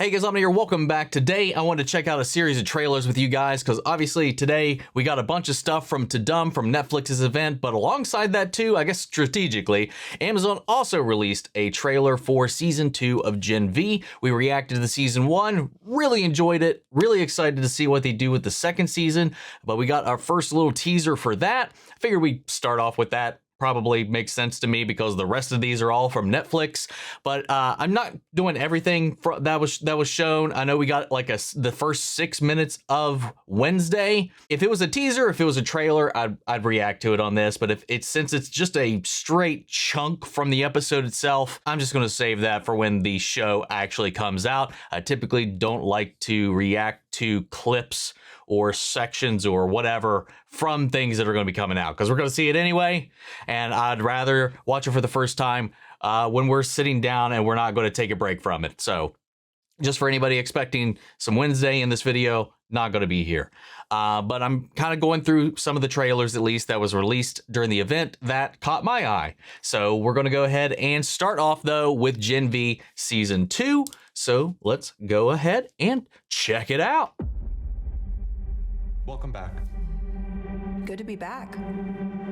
Hey guys, I'm here. Welcome back. Today, I wanted to check out a series of trailers with you guys because obviously today we got a bunch of stuff from Tudum from Netflix's event, but alongside that too, I guess strategically, Amazon also released a trailer for season 2 of Gen V. We reacted to the season 1, really enjoyed it, really excited to see what they do with the second season, but we got our first little teaser for that. I figured we'd start off with that. Probably makes sense to me because the rest of these are all from Netflix, but I'm not doing everything that was shown. I know we got like the first 6 minutes of Wednesday. If it was a teaser, if it was a trailer, I'd react to it on this, but since it's just a straight chunk from the episode itself, I'm just gonna save that for when the show actually comes out. I typically don't like to react to clips or sections or whatever from things that are going to be coming out because we're going to see it anyway, and I'd rather watch it for the first time when we're sitting down and we're not going to take a break from it. So just for anybody expecting some Wednesday in this video, not going to be here. But I'm kind of going through some of the trailers, at least, that was released during the event that caught my eye. So we're going to go ahead and start off, though, with Gen V Season 2. So let's go ahead and check it out. Welcome back. Good to be back.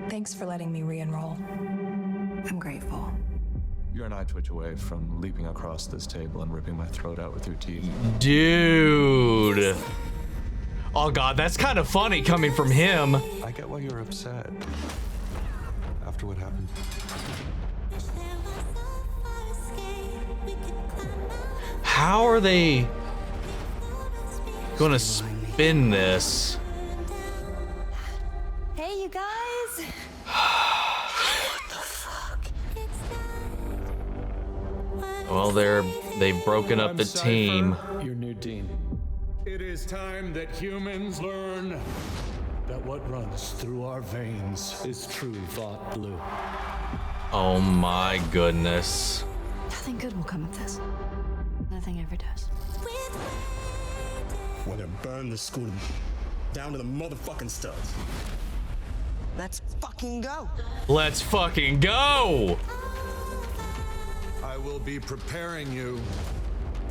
Thanks for letting me re-enroll. I'm grateful. You're an eye twitch away from leaping across this table and ripping my throat out with your teeth. Dude. Oh god, that's kind of funny coming from him. I get why you're upset after what happened. How are they gonna spin this? Hey, you guys. What the fuck? Well, they've broken up the team. Your new dean. It is time that humans learn that what runs through our veins is true Vought blue. Oh my goodness. Nothing good will come of this. Nothing ever does. We're gonna burn the school down to the motherfucking studs. Let's fucking go. Let's fucking go. I will be preparing you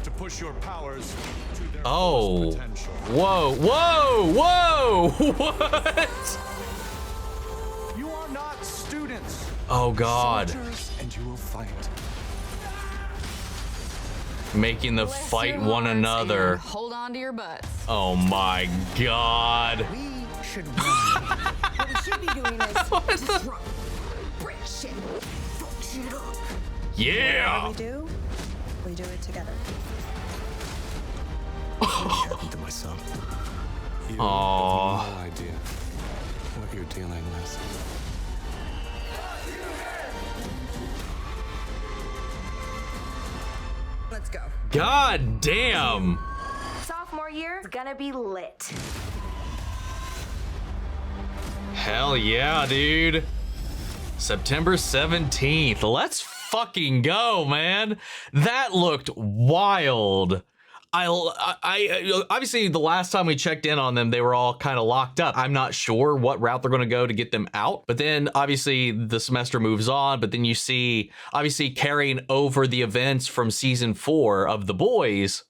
to push your powers to their Oh. fullest potential. Whoa, whoa, whoa. What? You are not students. Oh god. Soldiers, and you will fight. Making the fight one another. Hold on to your butts. Oh my god. We should run. What we should be doing is disrupt, break shit, fuck shit up. Yeah. We do it together. What happened to my son? You Aww. have no idea what you're dealing with. Let's go. God damn. Sophomore year is gonna be lit. Hell yeah, dude. September 17th. Let's fucking go, man. That looked wild. I obviously the last time we checked in on them, they were all kind of locked up. I'm not sure what route they're going to go to get them out. But then obviously the semester moves on, but then you see obviously carrying over the events from season 4 of The Boys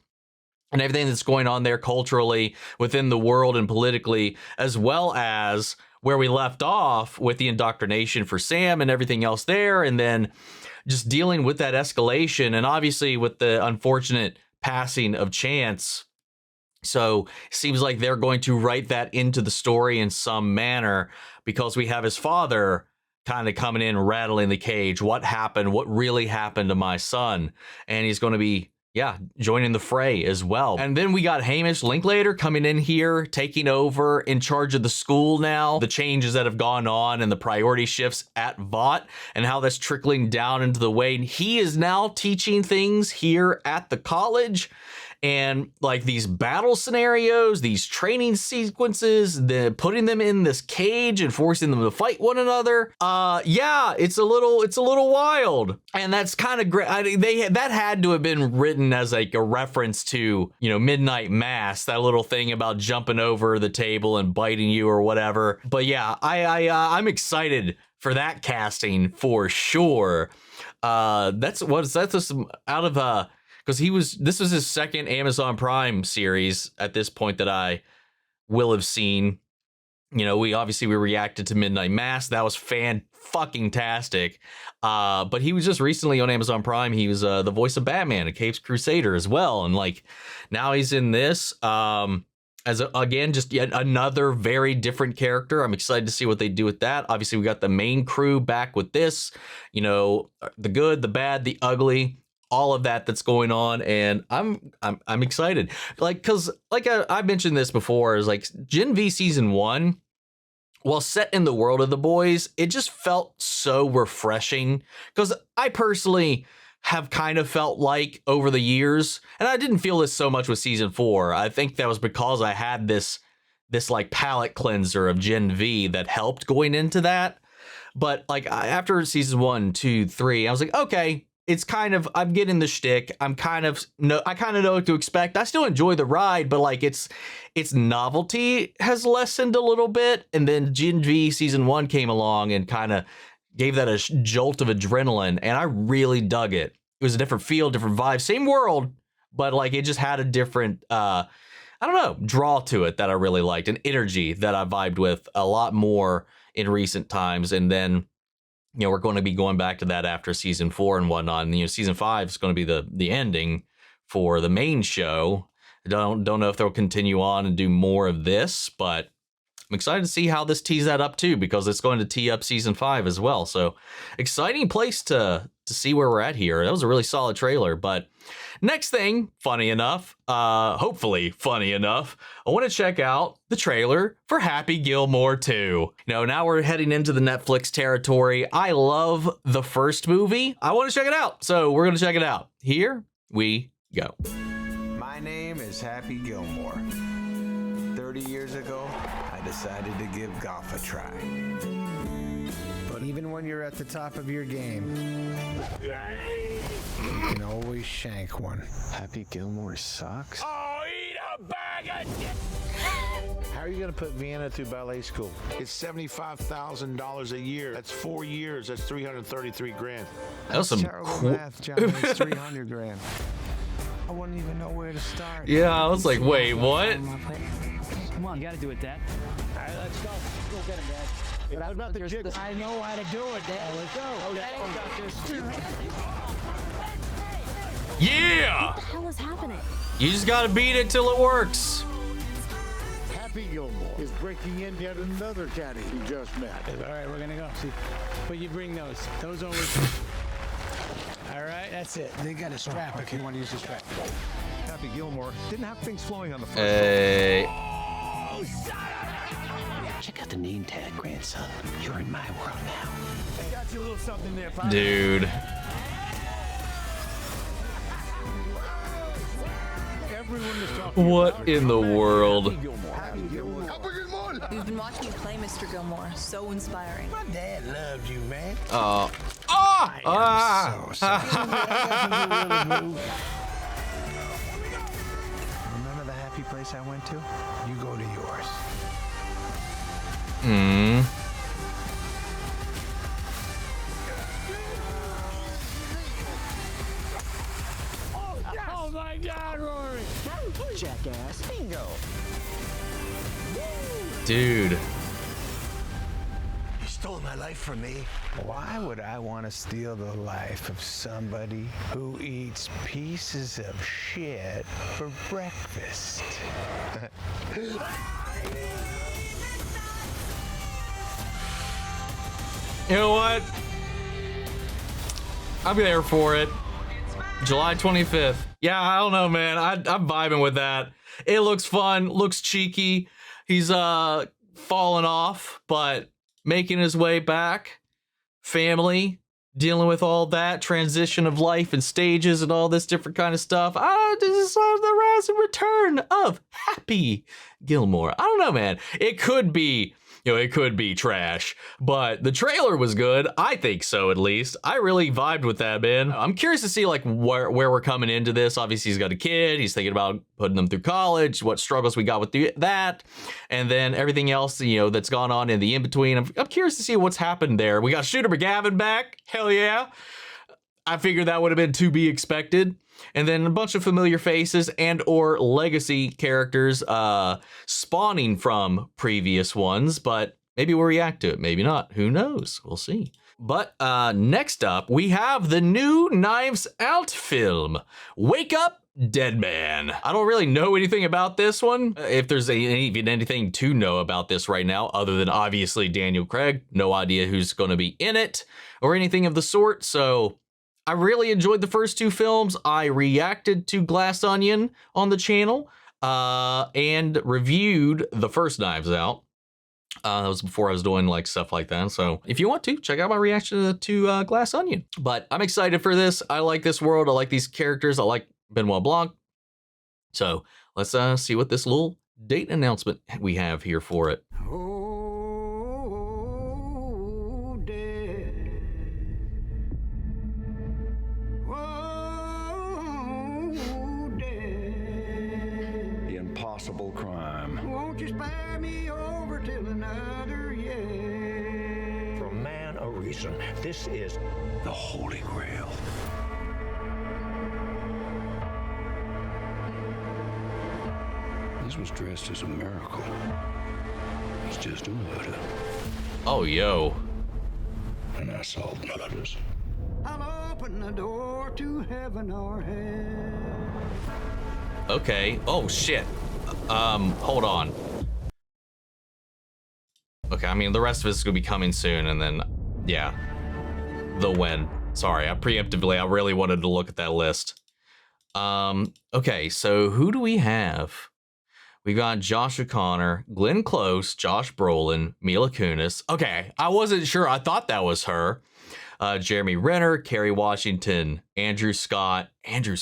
and everything that's going on there culturally within the world and politically, as well as where we left off with the indoctrination for Sam and everything else there. And then just dealing with that escalation and obviously with the unfortunate passing of Chance. So it seems like they're going to write that into the story in some manner because we have his father kind of coming in, rattling the cage. What happened? What really happened to my son? And he's going to be, yeah, joining the fray as well. And then we got Hamish Linklater coming in here, taking over in charge of the school now, the changes that have gone on and the priority shifts at Vought and how that's trickling down into the way he is now teaching things here at the college. And like these battle scenarios, these training sequences, putting them in this cage and forcing them to fight one another. Yeah, it's a little wild. And that's kind of great. That had to have been written as like a reference to, you know, Midnight Mass, that little thing about jumping over the table and biting you or whatever. But yeah, I'm excited for that casting for sure. That's out of because this was his second Amazon Prime series at this point that I will have seen. You know, we reacted to Midnight Mass. That was fucking-tastic. But he was just recently on Amazon Prime. He was the voice of Batman, a Capes Crusader as well. And like now he's in this again, just yet another very different character. I'm excited to see what they do with that. Obviously, we got the main crew back with this, you know, the good, the bad, the ugly, all of that's going on, and I'm excited. Like, cause like I mentioned this before, is like Gen V season 1, while set in the world of The Boys, it just felt so refreshing. Because I personally have kind of felt like over the years, and I didn't feel this so much with season 4. I think that was because I had this like palate cleanser of Gen V that helped going into that. But like after season 1, 2, 3, I was like, okay, it's kind of, I'm getting the shtick. I kind of know what to expect. I still enjoy the ride, but like its novelty has lessened a little bit. And then Gen V season 1 came along and kind of gave that a jolt of adrenaline, and I really dug it. It was a different feel, different vibe, same world, but like it just had a different, I don't know, draw to it that I really liked, an energy that I vibed with a lot more in recent times. And then, you know, we're going to be going back to that after season 4 and whatnot. And, you know, season 5 is going to be the ending for the main show. Don't know if they'll continue on and do more of this, but I'm excited to see how this tees that up too, because it's going to tee up season 5 as well. So exciting place to see where we're at here. That was a really solid trailer. But next thing, funny enough, hopefully funny enough, I want to check out the trailer for Happy Gilmore 2. You know, now we're heading into the Netflix territory. I love the first movie. I want to check it out. So we're going to check it out. Here we go. My name is Happy Gilmore. 30 years ago, I decided to give golf a try. But even when you're at the top of your game, you can always shank one. Happy Gilmore sucks? Oh, eat a bag of dicks! How are you going to put Vienna through ballet school? It's $75,000 a year. That's 4 years. That's 333 grand. That was some terrible math, Johnny. It's 300 grand. I wouldn't even know where to start. Yeah, I was like, wait, what? Come on, you gotta do it, Dad. All right, let's go. Go get him, Dad. How about the jigs? I know how to do it, Dad. Let's go. Yeah! What the hell is happening? You just gotta beat it till it works. Happy Gilmore is breaking in yet another caddy he just met. All right, we're gonna go. See, but you bring those. Those over. All right, that's it. They got a strap if you want to use the strap. Happy Gilmore didn't have things flowing on the first. Hey. Check out the name tag, grandson. You're in my world now. Got you a little something there, Pop. Dude. Everyone is talking What about in the world? We've been watching you play, Mr. Gilmore. So inspiring. My dad loved you, man. Remember the happy place I went to? You go to yours. Oh my God, Rory! Jackass. Bingo. Dude. You stole my life from me. Why would I want to steal the life of somebody who eats pieces of shit for breakfast? You know what? I'm there for it. July 25th. Yeah, I don't know, man. I'm vibing with that. It looks fun, looks cheeky. He's fallen off, but making his way back. Family, dealing with all that transition of life and stages and all this different kind of stuff. This is the rise and return of Happy Gilmore. I don't know, man. It could be, it could be trash, but the trailer was good. I think so, at least. I really vibed with that, man. I'm curious to see like where we're coming into this. Obviously, he's got a kid. He's thinking about putting them through college, what struggles we got with that, and then everything else, that's gone on in the in-between. I'm curious to see what's happened there. We got Shooter McGavin back. Hell yeah. I figured that would have been to be expected. and then a bunch of familiar faces and or legacy characters spawning from previous ones, but maybe we'll react to it, maybe not. Who knows? We'll see. But next up, we have the new Knives Out film, Wake Up, Dead Man. I don't really know anything about this one. If there's even anything to know about this right now, other than obviously Daniel Craig, no idea who's going to be in it or anything of the sort. So I really enjoyed the first two films. I reacted to Glass Onion on the channel and reviewed the first Knives Out. That was before I was doing like stuff like that. So if you want to, check out my reaction to Glass Onion. But I'm excited for this. I like this world. I like these characters. I like Benoit Blanc. So let's see what this little date announcement we have here for it. Oh, dead. Oh, dead. The impossible crime. Won't you spare me over till another year? For a man, a reason. This is The Holy Grail. This was dressed as a miracle. It's just a murder. Oh, yo. And I solved murders. I'll open the door to heaven or hell. Okay. Oh, shit. Hold on. Okay, I mean, the rest of it's gonna be coming soon, and then, yeah. The when. Sorry, I really wanted to look at that list. Okay, so who do we have? We got Josh O'Connor, Glenn Close, Josh Brolin, Mila Kunis. Okay, I wasn't sure. I thought that was her. Jeremy Renner, Kerry Washington, Andrew Scott. Let's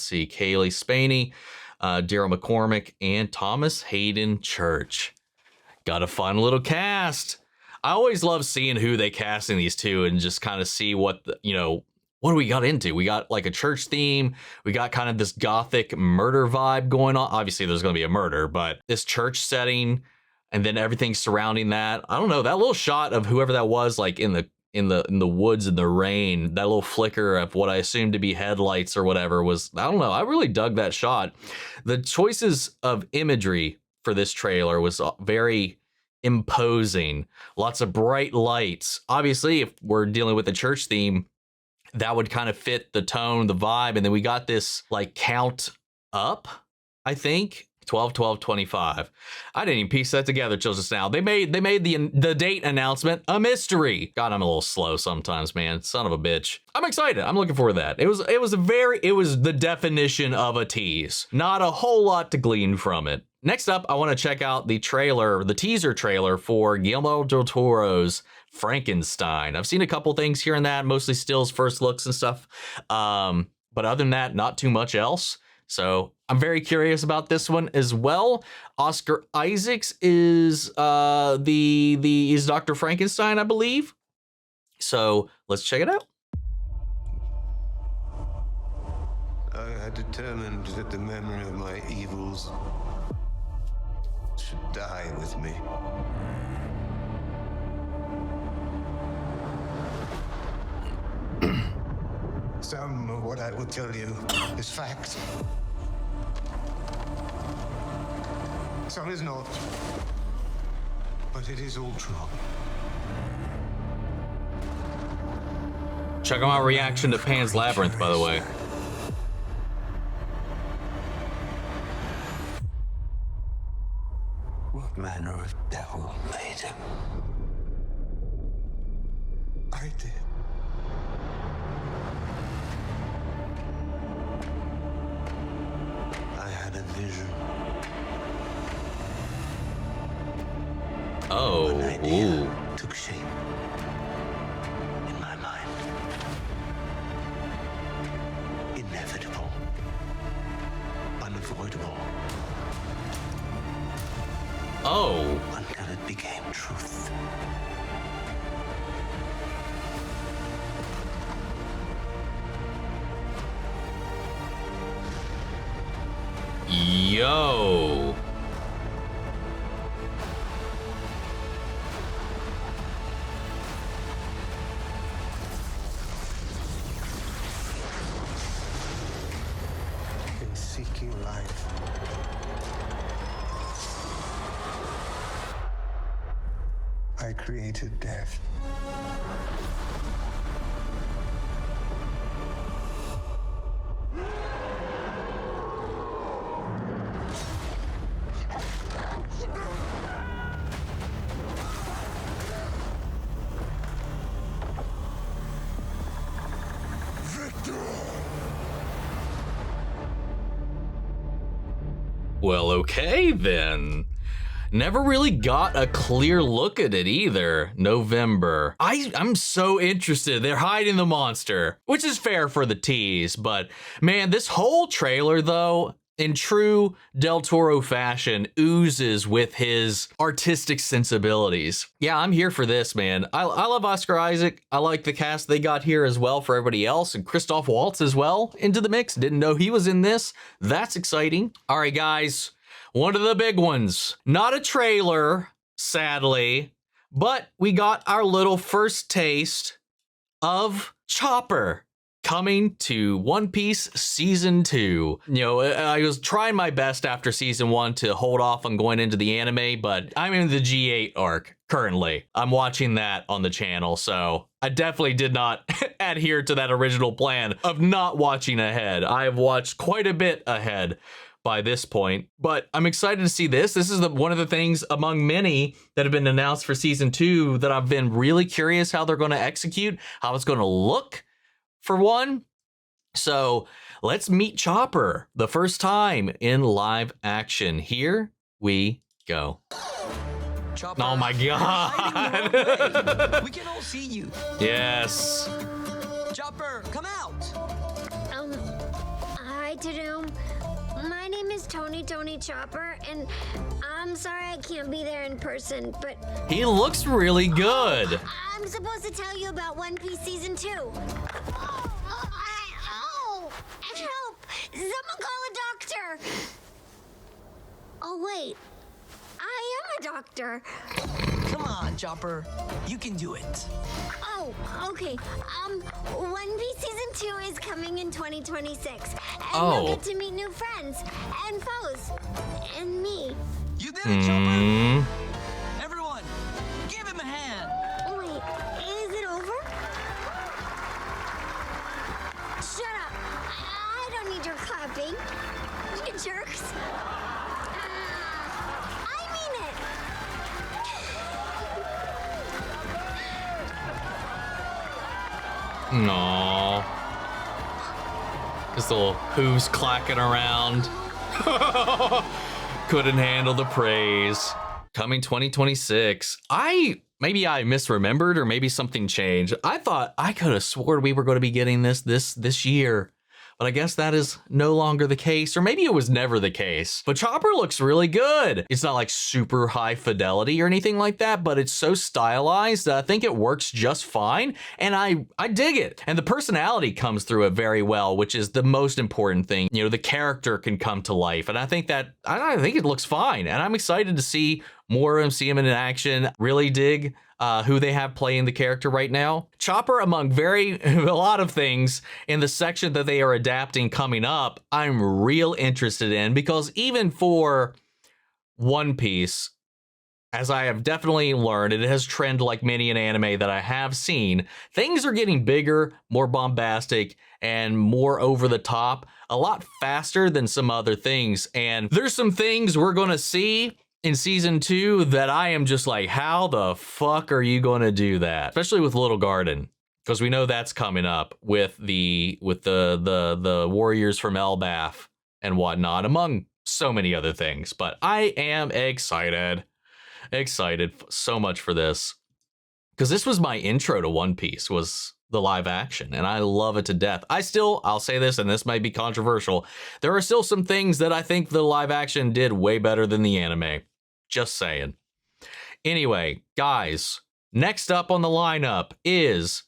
see, Kaylee Spaney, Daryl McCormick, and Thomas Hayden Church. Got a fun little cast. I always love seeing who they cast in these two and just kind of see what what do we got into? We got like a church theme. We got kind of this gothic murder vibe going on. Obviously, there's going to be a murder, but this church setting and then everything surrounding that. I don't know, that little shot of whoever that was, like in the woods in the rain, that little flicker of what I assumed to be headlights or whatever was, I don't know. I really dug that shot. The choices of imagery for this trailer was very imposing. Lots of bright lights. Obviously, if we're dealing with a church theme, that would kind of fit the tone, the vibe. And then we got this like count up, I think. 12, 12, 25. I didn't even piece that together till just now. They made the date announcement a mystery. God, I'm a little slow sometimes, man. Son of a bitch. I'm excited. I'm looking forward to that. It was the definition of a tease. Not a whole lot to glean from it. Next up, I want to check out the teaser trailer for Guillermo del Toro's Frankenstein. I've seen a couple things here and that, mostly stills, first looks and stuff. But other than that, not too much else. So I'm very curious about this one as well. Oscar Isaacs is is Dr. Frankenstein, I believe. So let's check it out. I had determined that the memory of my evils should die with me. Some of what I will tell you is fact. Some is not. But it is all true. Check out my reaction to Pan's Labyrinth, by the way. What manner of devil made him? I did. I had a vision. Oh, an idea took shape in my mind. Inevitable, unavoidable. Oh. Until it became truth. Yo. seeking life. I created death. Well, okay then. Never really got a clear look at it either. November. I'm so interested. They're hiding the monster, which is fair for the tease, but man, this whole trailer though, in true Del Toro fashion, oozes with his artistic sensibilities. Yeah, I'm here for this, man. I love Oscar Isaac. I like the cast they got here as well for everybody else, and Christoph Waltz as well into the mix. Didn't know he was in this. That's exciting. All right, guys, one of the big ones. Not a trailer, sadly, but we got our little first taste of Chopper coming to One Piece Season 2. You know, I was trying my best after Season 1 to hold off on going into the anime, but I'm in the G8 arc currently. I'm watching that on the channel, so I definitely did not adhere to that original plan of not watching ahead. I have watched quite a bit ahead by this point, but I'm excited to see this. This is one of the things among many that have been announced for Season 2 that I've been really curious how they're going to execute, how it's going to look, for one. So let's meet Chopper the first time in live action. Here we go. Chopper, oh my god. We can all see you. Yes. Chopper, come out. Hi, Tudum. My name is Tony Chopper, and I'm sorry I can't be there in person, but he looks really good. I'm supposed to tell you about One Piece Season 2. Help! Someone call a doctor! Oh, wait. I am a doctor. Come on, Chopper. You can do it. Oh, okay. One Piece Season 2 is coming in 2026. And you'll get to meet new friends and foes. And me. You did it, Chopper! Everyone, give him a hand! Wait, is it over? Shut up! I don't need your clapping. You jerks. I mean it! No. Just little hooves clacking around. Couldn't handle the praise. Coming 2026. Maybe I misremembered, or maybe something changed. I thought I could have sworn we were going to be getting this year. But I guess that is no longer the case, or maybe it was never the case. But Chopper looks really good. It's not like super high fidelity or anything like that, but it's so stylized that I think it works just fine, and I dig it. And the personality comes through it very well, which is the most important thing. You know, the character can come to life, and I think it looks fine, and I'm excited to see more of him, see him in action. Really dig who they have playing the character right now. Chopper, among a lot of things in the section that they are adapting coming up, I'm real interested in, because even for One Piece, as I have definitely learned, it has trended like many an anime that I have seen. Things are getting bigger, more bombastic, and more over the top, a lot faster than some other things. And there's some things we're going to see in Season 2 that I am just like, how the fuck are you going to do that? Especially with Little Garden, because we know that's coming up with the warriors from Elbaf and whatnot, among so many other things. But I am excited so much for this, because this was my intro to One Piece, was the live action, and I love it to death. I'll say this, and this might be controversial, there are still some things that I think the live action did way better than the anime. Just saying. Anyway, guys, next up on the lineup is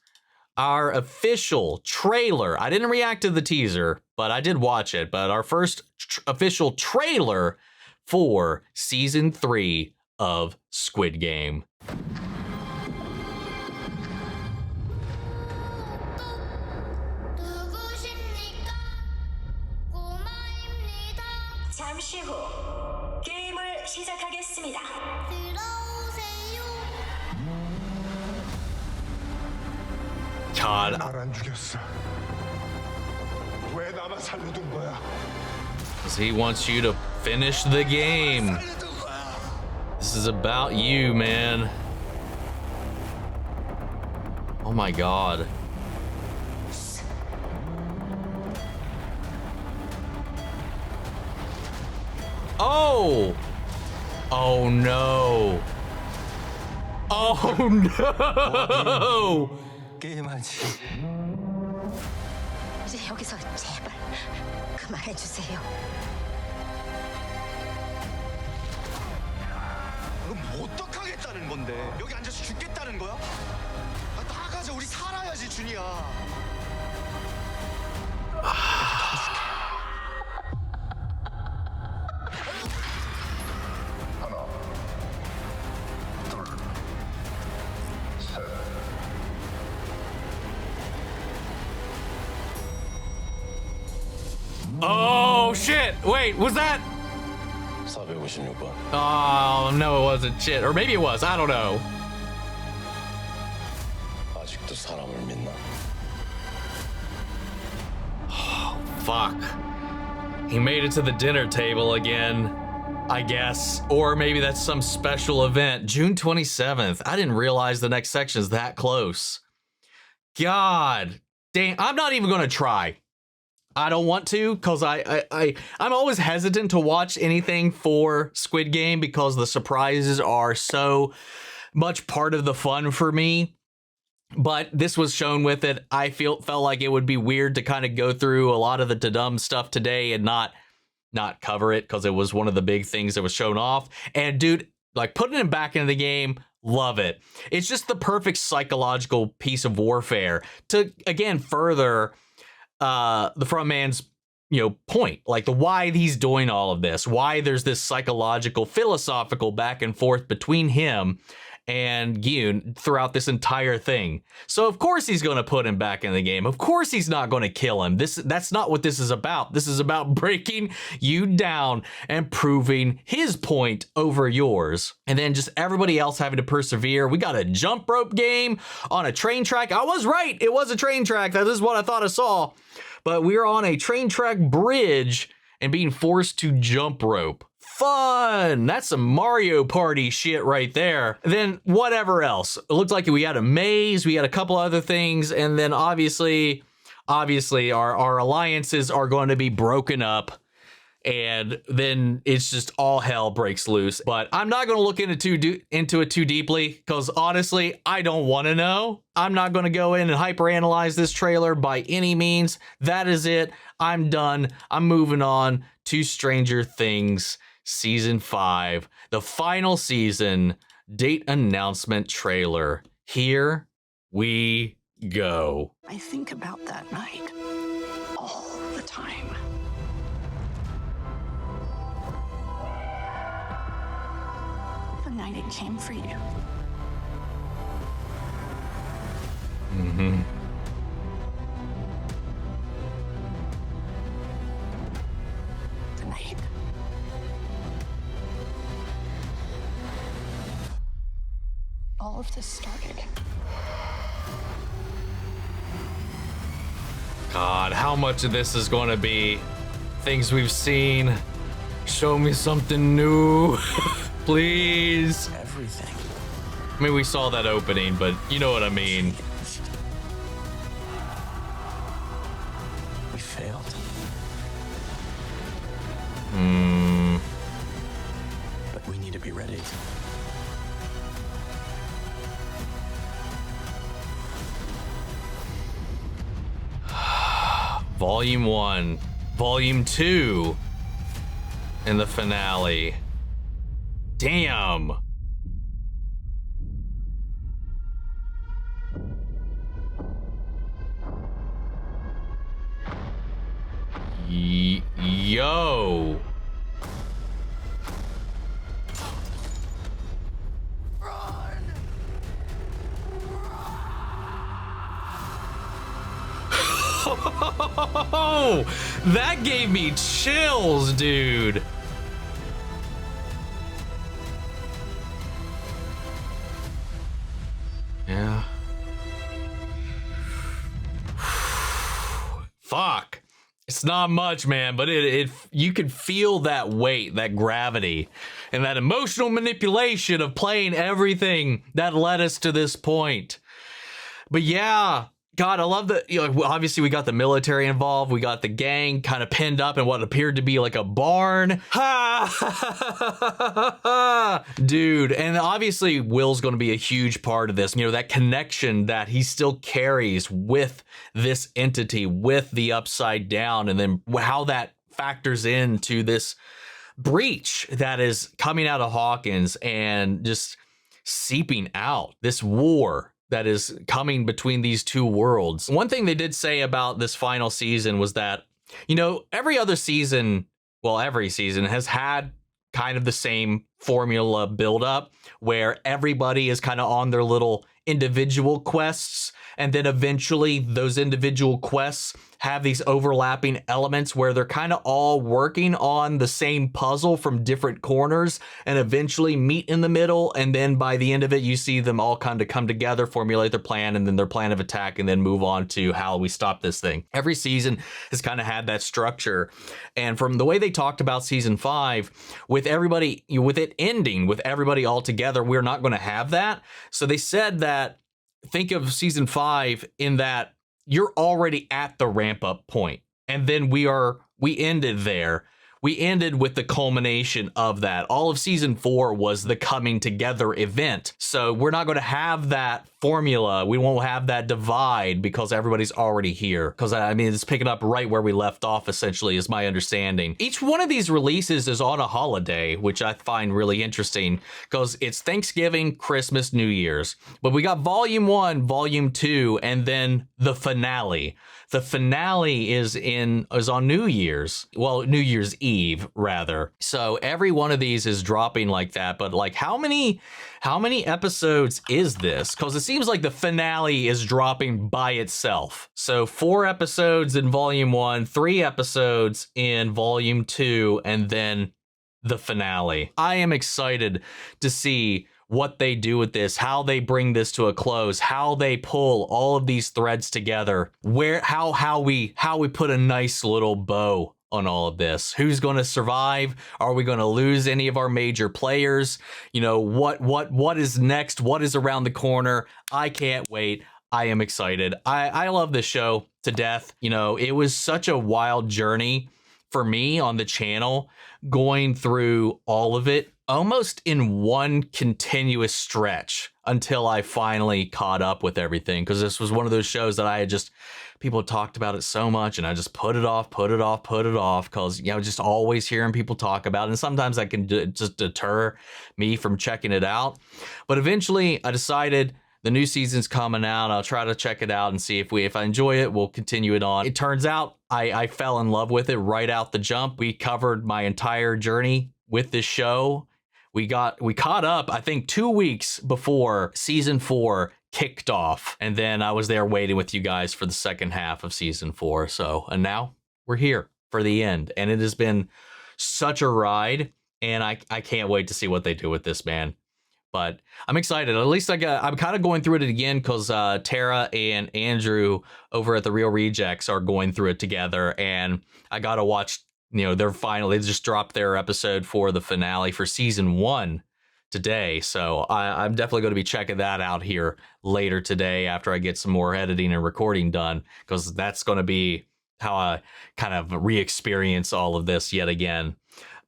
our official trailer. I didn't react to the teaser, but I did watch it. But our first official trailer for Season 3 of Squid Game. 잠시 후 게임을 시작하겠습니다. God. 안 죽였어. 왜 나만 살려둔 거야? Because he wants you to finish the game. This is about you, man. Oh my God. Oh! Oh no. Oh no! 게임하지. 이제 여기서 제발 그만해 주세요. 그럼 뭐 어떡하겠다는 건데? 여기 앉아서 죽겠다는 거야? 아, 나가자. 우리 살아야지, 준이야. Oh shit! Wait, was that? 456번. Oh no, it wasn't. Shit, or maybe it was. I don't know. 아직도 사람을 믿나? Oh fuck! He made it to the dinner table again, I guess, or maybe that's some special event. June 27th. I didn't realize the next section's that close. God dang! I'm not even gonna try. I don't want to, because I'm always hesitant to watch anything for Squid Game because the surprises are so much part of the fun for me. But this was shown with it. I felt like it would be weird to kind of go through a lot of the Tudum stuff today and not cover it because it was one of the big things that was shown off. And dude, like putting him back into the game, love it. It's just the perfect psychological piece of warfare to, again, further the front man's point, like the why he's doing all of this, why there's this psychological philosophical back and forth between him and Gyun throughout this entire thing. So of course he's going to put him back in the game. Of course he's not going to kill him. That's not what this is about. This is about breaking you down and proving his point over yours. And then just everybody else having to persevere. We got a jump rope game on a train track. I was right. It was a train track. That is what I thought I saw. But we are on a train track bridge and being forced to jump rope. Fun! That's some Mario Party shit right there. Then whatever else. It looked like we had a maze, we had a couple other things, and then obviously our alliances are going to be broken up, and then it's just all hell breaks loose. But I'm not going to look into it too deeply, because honestly, I don't want to know. I'm not going to go in and hyperanalyze this trailer by any means. That is it. I'm done. I'm moving on to Stranger Things Season 5, the final season date announcement trailer. Here we go. I think about that night all the time. The night it came for you. Mm-hmm. The night. All of this started. God, how much of this is going to be things we've seen? Show me something new, please. Everything. I mean, we saw that opening, but you know what I mean. We failed. But we need to be ready. Volume 1, Volume 2, and the finale. Damn. Yo. Oh, that gave me chills, dude. Yeah. Fuck. It's not much, man, but it you can feel that weight, that gravity, and that emotional manipulation of playing everything that led us to this point. But yeah, God, I love that. You know, obviously, we got the military involved. We got the gang kind of pinned up in what appeared to be like a barn. Ha! Dude, and obviously, Will's going to be a huge part of this. You know, that connection that he still carries with this entity, with the Upside Down, and then how that factors into this breach that is coming out of Hawkins and just seeping out. This war that is coming between these two worlds. One thing they did say about this final season was that, you know, every season has had kind of the same formula build up where everybody is kind of on their little individual quests, and then eventually those individual quests have these overlapping elements where they're kind of all working on the same puzzle from different corners and eventually meet in the middle. And then by the end of it, you see them all kind of come together, formulate their plan, and then their plan of attack, and then move on to how we stop this thing. Every season has kind of had that structure. And from the way they talked about season 5, with everybody, with it ending with everybody all together, we're not going to have that. So they said that, think of season 5 in that you're already at the ramp up point. And then we ended there. We ended with the culmination of that. All of season 4 was the coming together event. So we're not going to have that formula. We won't have that divide because everybody's already here. Because I mean, it's picking up right where we left off, essentially, is my understanding. Each one of these releases is on a holiday, which I find really interesting because it's Thanksgiving, Christmas, New Year's. But we got volume 1, volume 2, and then the finale. The finale is on New Year's. Well, New Year's Eve, rather. So every one of these is dropping like that. But like, how many episodes is this? Because it seems like the finale is dropping by itself. So 4 episodes in volume 1, 3 episodes in volume 2, and then the finale. I am excited to see what they do with this, how they bring this to a close, how they pull all of these threads together, how we put a nice little bow on all of this. Who's going to survive? Are we going to lose any of our major players? You know, what is next? What is around the corner? I can't wait. I am excited. I love this show to death. You know, it was such a wild journey for me on the channel, going through all of it almost in one continuous stretch until I finally caught up with everything. Because this was one of those shows that people talked about it so much, and I just put it off because, you know, just always hearing people talk about it. And sometimes that can just deter me from checking it out. But eventually I decided the new season's coming out. I'll try to check it out and see if I enjoy it, we'll continue it on. It turns out I fell in love with it right out the jump. We covered my entire journey with this show. We caught up, I think, 2 weeks before season 4 kicked off. And then I was there waiting with you guys for the second half of season 4. And now we're here for the end. And it has been such a ride. And I can't wait to see what they do with this, man. But I'm excited. At least I'm kind of going through it again because Tara and Andrew over at The Real Rejects are going through it together. And I got to watch, you know, they just dropped their episode for the finale for season 1 today. So I'm definitely going to be checking that out here later today after I get some more editing and recording done, because that's going to be how I kind of re-experience all of this yet again.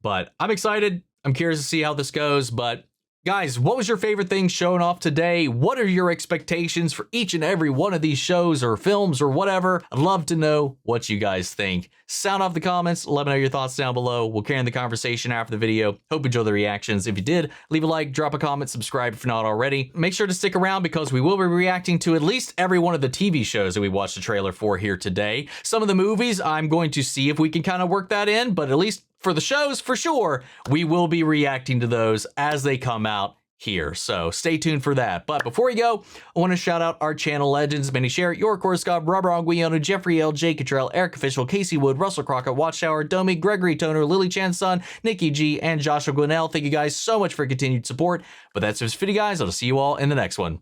But I'm excited. I'm curious to see how this goes. But guys, what was your favorite thing showing off today? What are your expectations for each and every one of these shows or films or whatever? I'd love to know what you guys think. Sound off the comments. Let me know your thoughts down below. We'll carry on the conversation after the video. Hope you enjoy the reactions. If you did, leave a like, drop a comment, subscribe if you're not already. Make sure to stick around because we will be reacting to at least every one of the TV shows that we watched the trailer for here today. Some of the movies, I'm going to see if we can kind of work that in, but at least for the shows, for sure, we will be reacting to those as they come out here. So stay tuned for that. But before we go, I want to shout out our channel legends, Benny Sherritt, York Korskov, Robert Anguiano, Jeffrey L, Jay Cottrell, Eric Official, Casey Wood, Russell Crockett, Watchtower, Domi, Gregory Toner, Lily Chanson, Nikki G, and Joshua Gwinnell. Thank you guys so much for continued support. But that's it for this video, guys. I'll see you all in the next one.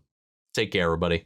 Take care, everybody.